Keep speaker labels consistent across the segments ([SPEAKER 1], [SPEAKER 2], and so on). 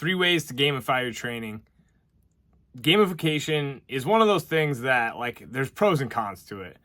[SPEAKER 1] 3 ways to gamify your training. Gamification is one of those things that, like, there's pros and cons to it.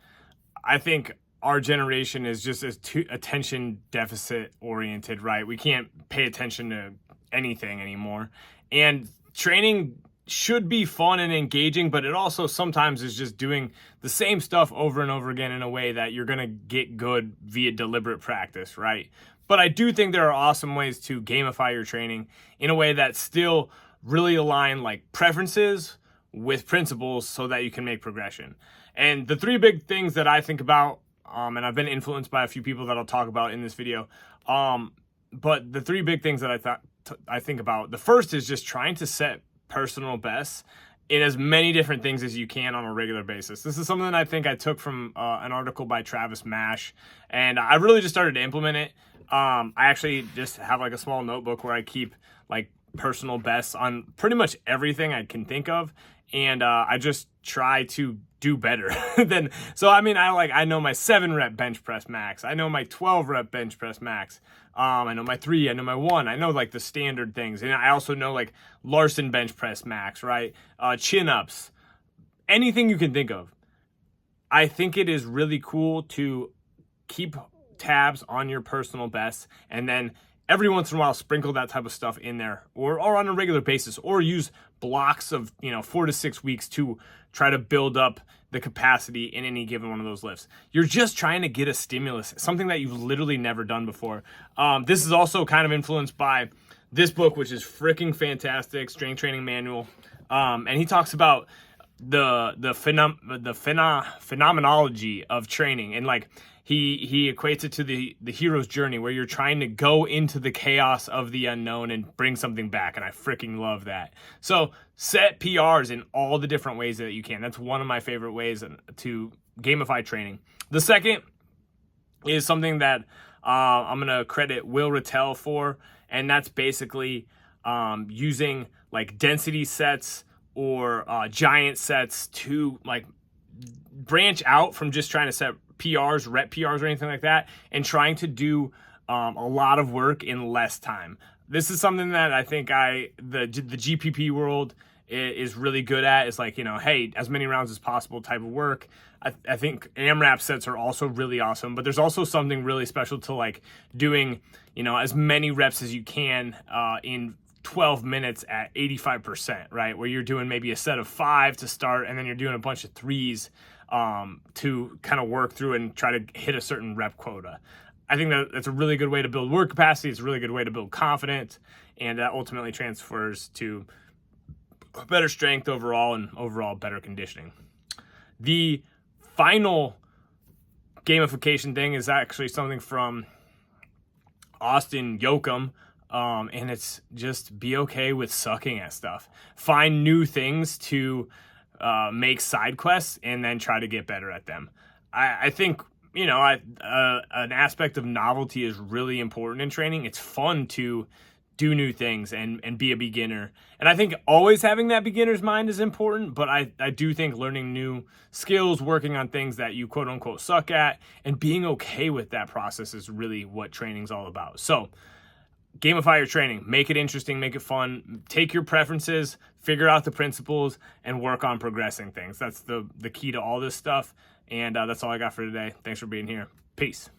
[SPEAKER 1] I think our generation is just as attention deficit oriented, right? We can't pay attention to anything anymore. And training should be fun and engaging, but it also sometimes is just doing the same stuff over and over again in a way that you're going to get good via deliberate practice, right? But I do think there are awesome ways to gamify your training in a way that still really align like preferences with principles so that you can make progression. And the 3 big things that I think about, and I've been influenced by a few people that I'll talk about in this video, but the 3 big things that I think about, the first is just trying to set personal bests in as many different things as you can on a regular basis. This is something that I think I took from an article by Travis Mash, and I really just started to implement it. I actually just have like a small notebook where I keep like personal bests on pretty much everything I can think of, and I just try to do better than. So I mean, I know my 7 rep bench press max, I know my 12 rep bench press max, I know my 3, I know my 1, I know like the standard things, and I also know like Larson bench press max, right? Chin ups, anything you can think of. I think it is really cool to keep tabs on your personal bests, and then every once in a while sprinkle that type of stuff in there, or on a regular basis, or use blocks of 4 to 6 weeks to try to build up the capacity in any given one of those lifts. You're just trying to get a stimulus, something that you've literally never done before. This is also kind of influenced by this book, which is freaking fantastic, Strength Training Manual, and he talks about the phenomenology of training, and like he equates it to the hero's journey, where you're trying to go into the chaos of the unknown and bring something back, and I freaking love that. So set PRs in all the different ways that you can. That's one of my favorite ways to gamify training. The second is something that I'm gonna credit Will Rattel for, and that's basically using like density sets or giant sets to like branch out from just trying to set PRs, rep PRs, or anything like that, and trying to do a lot of work in less time. This is something that I think the GPP world is really good at. It's like, hey, as many rounds as possible type of work. I think AMRAP sets are also really awesome, but there's also something really special to like doing, as many reps as you can in 12 minutes at 85%, right? Where you're doing maybe a set of 5 to start, and then you're doing a bunch of 3s to kind of work through and try to hit a certain rep quota. I think that's a really good way to build work capacity. It's a really good way to build confidence, and that ultimately transfers to better strength overall and overall better conditioning. The final gamification thing is actually something from Austin Yoakum, and it's just be okay with sucking at stuff. Find new things to make side quests and then try to get better at them. I think an aspect of novelty is really important in training. It's fun to do new things and be a beginner. And I think always having that beginner's mind is important, but I do think learning new skills, working on things that you quote unquote suck at, and being okay with that process is really what training's all about. So gamify your training, make it interesting, make it fun, take your preferences, figure out the principles, and work on progressing things. That's the key to all this stuff. And that's all I got for today. Thanks for being here. Peace.